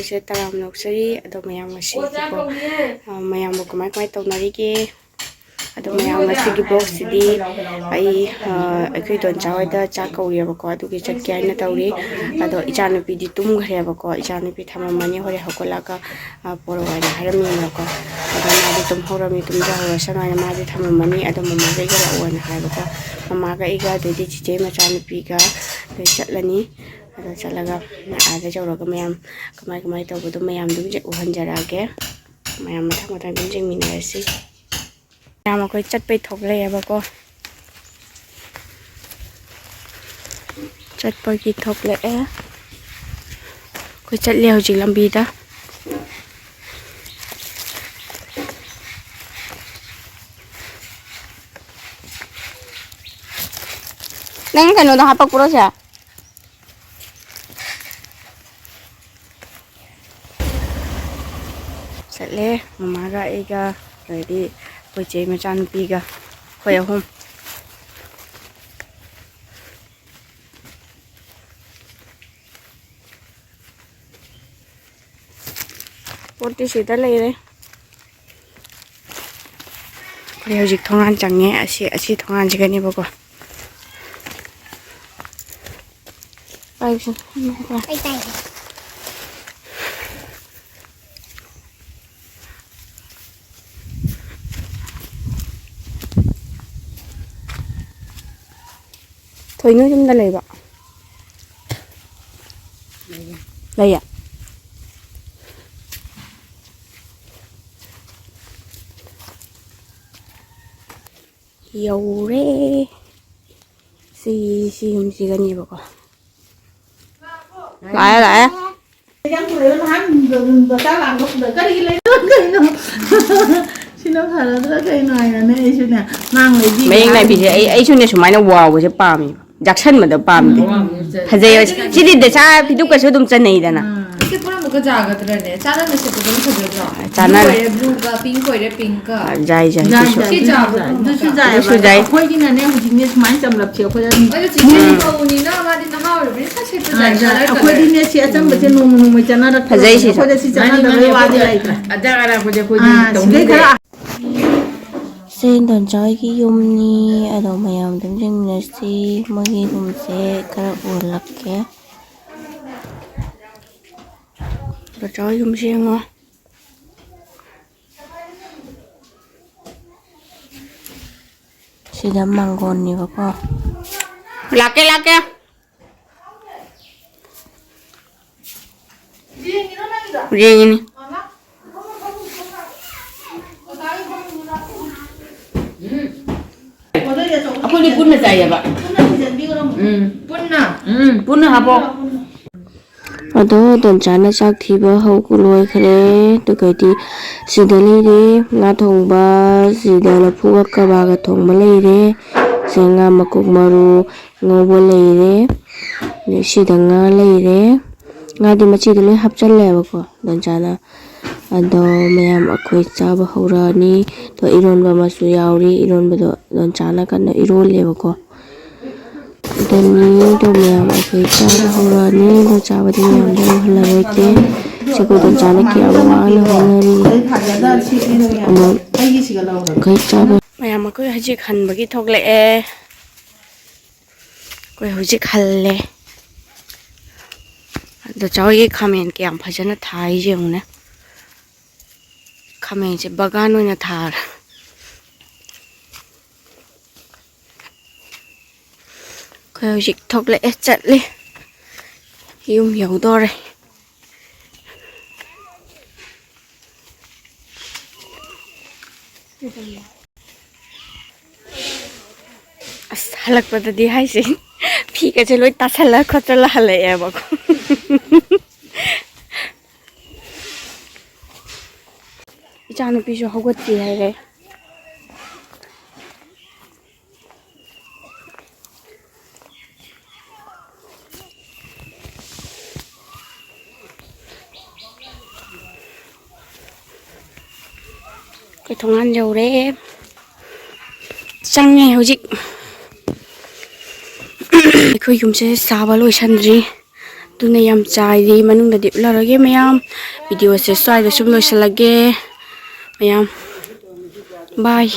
ꯁꯦ ꯇꯔꯥꯝ ꯅꯣꯛꯆꯔꯤ ꯑꯗꯣ ꯃꯌꯥꯝ ꯉꯁꯤꯗꯤꯀꯣ ꯃꯌꯥꯝꯕꯨ ꯀꯃꯥꯏ ꯇꯧꯅꯔꯤꯒꯦ ꯑꯗꯣ ꯃꯌꯥꯝ ꯉꯁꯤꯒꯤ ꯕ꯭ꯂꯣꯒꯁꯤꯗꯤ ꯑꯩꯈꯣꯏ ꯗꯣꯟꯆꯥ ꯍꯣꯏꯗ ꯆꯥꯛ ꯀꯧꯔꯤꯑꯕꯀꯣ ꯑꯗꯨꯒꯤ ꯆꯠꯀꯦ ꯍꯥꯏꯅ ꯇꯧꯔꯤ ꯑꯗꯣ ꯏꯆꯥꯅꯨꯄꯤꯗꯤ ꯇꯨꯝꯈ꯭ꯔꯦꯕꯀꯣ ꯏꯆꯥꯅꯨꯄꯤ ꯊꯝꯃꯝꯃꯅꯤ ꯍꯣꯔꯦꯟ ꯍꯧꯒꯠꯂꯒ ꯄꯣꯔꯛꯑꯣ ꯍꯥꯏꯅ ꯍꯥꯏꯔꯝꯃꯤꯅꯀꯣ ꯑꯗꯣ ꯃꯥꯗꯤ ꯇꯨꯝꯍꯧꯔꯝꯃꯤ ꯇꯨꯝꯖꯍꯧꯔꯁꯅꯨ ꯍꯥꯏꯅ ꯃꯥꯗꯤ ꯊꯝꯃꯝꯃꯅꯤ ꯑꯗꯣ ꯃꯃꯥꯒ ꯑꯩꯒ ꯂꯥꯛꯑꯣꯅ ꯍꯥꯏꯕꯀꯣ ꯃꯃꯥꯒ ꯑꯩꯒ ꯑꯗꯩꯗꯤ ꯆꯤꯆꯦ ꯃꯆꯥꯅꯨꯄꯤꯒ ꯑꯗꯩ ꯆꯠꯂꯅꯤ ꯑꯗꯣ ꯆꯠꯂꯒ ꯑꯥꯗ ꯌꯧꯔꯒ ꯃꯌꯥꯝ ꯀꯃꯥꯏ ꯇꯧꯕꯗꯣ ꯃꯌꯥꯝꯗꯨꯝ ꯎꯍꯟꯖꯔꯛꯑꯒꯦ ꯃꯌꯥꯝ ꯃꯊꯪ ꯑꯗꯨꯝ ꯌꯦꯡꯃꯤꯟꯅꯔꯁꯤ ꯃꯌꯥꯝ ꯑꯩꯈꯣꯏ ꯆꯠꯄꯩ ꯊꯣꯛꯂꯛꯑꯦꯕꯀꯣ ꯆꯠꯄꯒꯤ ꯊꯣꯛꯂꯛꯑꯦ ꯑꯩꯈꯣꯏ ꯆꯠꯂꯦ ꯍꯧꯖꯤꯛ ꯂꯝꯕꯤꯗ ꯅꯪ ꯀꯩꯅꯣꯗ ꯍꯥꯞꯄꯛꯄ꯭ꯔꯣ ꯁꯦ ꯆꯠꯂꯦ ꯃꯃꯥꯒ ꯑꯩꯒ ꯑꯗꯩꯗꯤ ꯑꯩꯈꯣꯏ ꯆꯦ ꯃꯆꯥꯅꯨꯄꯤꯒ ꯑꯩꯈꯣꯏ ꯑꯍꯨꯝ ꯄꯣꯠꯇꯤ ꯁꯤꯗ ꯂꯩꯔꯦ ꯑꯩꯈꯣꯏ ꯍꯧꯖꯤꯛ ꯊꯣꯡꯒꯥꯟ ꯆꯪꯉꯦ ꯑꯁꯤ ꯊꯣꯡꯒꯥꯟꯁꯤꯒꯅꯦꯕꯀꯣ ꯊꯣꯏꯅ ꯌꯨꯝꯗ ꯂꯩꯕ ꯂꯩꯌꯦ ꯌꯧꯔꯦ ꯁꯤ ꯌꯨꯝꯁꯤꯒꯅꯦꯕꯀꯣ ꯂꯥꯛꯑꯦ ꯁꯤꯅ ꯐꯔꯗ꯭ꯔꯥ ꯀꯩꯅꯣ ꯍꯥꯏꯅꯅꯦ ꯑꯩꯁꯨꯅꯦ ꯃꯥꯡ ꯂꯩꯕꯤ ꯃꯌꯦꯛ ꯅꯥꯏꯕꯤꯁꯦ ꯑꯩꯁꯨꯅꯦ ꯁꯨꯃꯥꯏꯅ ꯋꯥꯎꯕꯁꯦ ꯄꯥꯝꯃꯤ ꯖꯥꯛꯁꯟꯕꯗ ꯄꯥꯝꯗꯦ ꯐꯖꯩ ꯁꯤꯗꯤ ꯗꯁꯥ ꯐꯤꯗꯨꯛꯀꯁꯨ ꯑꯗꯨꯝ ꯆꯟꯅꯩꯗꯅ 이게 뿌려먹고 자가들네 짜는 데 씹고 너무 커져죠. 짠한 블루가 핑크에 핑크. 자이 수자이 ꯑꯩꯈꯣꯏꯒꯤꯅꯅꯦ ꯍꯧꯖꯤꯛꯅꯦ ꯁꯨꯃꯥꯏꯅ ꯆꯝꯂꯛꯁꯦ ꯑꯩꯈꯣꯏꯗ 아니 진짜 거운이나 마디나 하울이 사실 그 ꯑꯩꯈꯣꯏꯗꯤꯅꯦ ꯁꯤ ꯑꯆꯝꯕꯁꯦ ꯅꯣꯡꯃꯩ ꯆꯥꯅꯔꯛꯇ꯭ꯔꯕꯅꯦ ꯐꯖꯩ ꯁꯤꯁꯨ ꯑꯩꯈꯣꯏꯗ ꯁꯤ ꯆꯥꯅꯗꯕꯩ ꯋꯥꯗꯤ ꯂꯩꯇ꯭ꯔꯦ ꯁꯤꯗꯩ ꯈꯔ ꯁꯤ ꯗꯣꯟꯆꯥꯏꯒꯤ ꯌꯨꯝꯅꯤ ꯑꯗꯣ ꯃꯌꯥꯝ ꯑꯗꯨꯝ ꯌꯦꯡꯃꯤꯟꯅꯁꯤ ꯃꯣꯏꯒꯤ ꯔꯨꯝꯁꯦ ꯈꯔ ꯎꯍꯜꯂꯛꯀꯦ ꯗꯣꯟꯆꯥꯏ ꯌꯨꯝꯁꯦ ꯌꯦꯡꯉꯣ sida manggonꯅꯦꯕꯀꯣ ꯂꯥꯛꯀꯦ ꯌꯦꯡꯉꯤꯅꯤ ꯑꯩꯈꯣꯏꯗꯤ ꯄꯨꯟꯅ ꯆꯥꯏꯌꯦꯕ ꯄꯨꯟꯅ ꯍꯥꯞꯄꯣ ꯑꯗꯣ ꯗꯣꯟꯆꯥꯅ ꯆꯥꯛ ꯊꯤꯕ ꯂꯣꯏꯈ꯭ꯔꯦ ꯑꯗꯨꯒꯗꯤ ꯁꯤꯗ ꯂꯩꯔꯦ ꯉꯥ ꯊꯣꯡꯕ ꯁꯤꯗ ꯂꯐꯨꯒ ꯀꯕꯥꯒ ꯊꯣꯡꯕ ꯂꯩꯔꯦ ꯁꯤ ꯉꯥ ꯃꯀꯣꯛ ꯃꯔꯨ ꯉꯧꯕ ꯂꯩꯔꯦ ꯁꯤꯗ ꯉꯥ ꯂꯩꯔꯦ ꯉꯥꯗꯤ ꯃꯆꯤꯗ ꯂꯣꯏ ꯍꯥꯞꯆꯜꯂꯦꯕꯀꯣ ꯗꯣꯟꯆꯥꯅ ꯑꯗꯣ ꯃꯌꯥꯝ ꯑꯩꯈꯣꯏ ꯆꯥꯕ ꯍꯧꯔꯛꯑꯅꯤ ꯑꯗꯣ ꯏꯔꯣꯟꯕ ꯑꯃꯁꯨ ꯌꯥꯎꯔꯤ ꯏꯔꯣꯟꯕꯗꯣ ꯗꯣꯟꯆꯥꯅ ꯀꯟꯅ ꯏꯔꯣꯜꯂꯦꯕꯀꯣ ꯑꯗꯣ ꯃꯌꯥꯝ ꯑꯩꯈꯣꯏ ꯆꯥꯕ ꯍꯧꯔꯛꯑꯅꯤ ꯑꯗꯣ ꯆꯥꯕꯗꯤ ꯃꯌꯥꯝꯗ ꯎꯍꯜꯂꯔꯣꯏꯒꯦ ꯁꯤꯕꯨ ꯗꯣꯟꯆꯥꯅ ꯀꯌꯥꯝ ꯋꯥꯅ ꯍꯣꯠꯅꯔꯤ ꯑꯩꯈꯣꯏ ꯆꯥꯕ ꯃꯌꯥꯝ ꯑꯩꯈꯣꯏ ꯍꯧꯖꯤꯛ ꯍꯟꯕꯒꯤ ꯊꯣꯛꯂꯛꯑꯦ ꯑꯩꯈꯣꯏ ꯍꯧꯖꯤꯛ ꯍꯜꯂꯦ ꯗꯣꯟꯆꯥ ꯍꯣꯏꯒꯤ ꯈꯥꯃꯦꯟ ꯀꯌꯥꯝ ꯐꯖꯅ ꯊꯥꯔꯤꯁꯦ ꯌꯦꯡꯉꯨꯅꯦ ꯈꯥꯃꯦꯟꯁꯦ ꯕꯒꯥꯟ ꯑꯣꯏꯅ ꯊꯥꯔꯦ ꯑꯩꯈꯣꯏ ꯍꯧꯖꯤꯛ ꯊꯣꯛꯂꯛꯑꯦ ꯆꯠꯂꯤ ꯌꯨꯝ ꯌꯧꯗꯣꯔꯦ ꯑꯁ ꯍꯜꯂꯛꯄꯗꯗꯤ ꯍꯥꯏꯁꯦ ꯐꯤꯒꯁꯦ ꯂꯣꯏ ꯇꯥꯁꯜꯂ ꯈꯣꯠꯆꯜꯂ ꯍꯜꯂꯛꯑꯦꯕꯀꯣ ꯏꯆꯥꯅꯨꯄꯤꯁꯨ ꯍꯧꯒꯠꯇ꯭ꯔꯤ ꯍꯥꯏꯔꯦ ꯑꯩꯈꯣꯏ ꯊꯣꯡꯒꯥꯟ ꯌꯧꯔꯦ ꯆꯪꯉꯦ ꯍꯧꯖꯤꯛ ꯑꯩꯈꯣꯏ ꯌꯨꯝꯁꯦ ꯁꯥꯕ ꯂꯣꯏꯁꯟꯗ꯭ꯔꯤ ꯑꯗꯨꯅ ꯌꯥꯝ ꯆꯥꯏꯔꯤ ꯃꯅꯨꯡꯗꯗꯤ ꯎꯠꯂꯔꯣꯏꯒꯦ ꯃꯌꯥꯝ ꯚꯤꯗꯤꯑꯣꯁꯦ ꯁ꯭ꯋꯥꯏꯗ ꯁꯨꯝ ꯂꯣꯏꯁꯤꯜꯂꯒꯦ ꯃꯌꯥꯝ ꯕꯥꯏ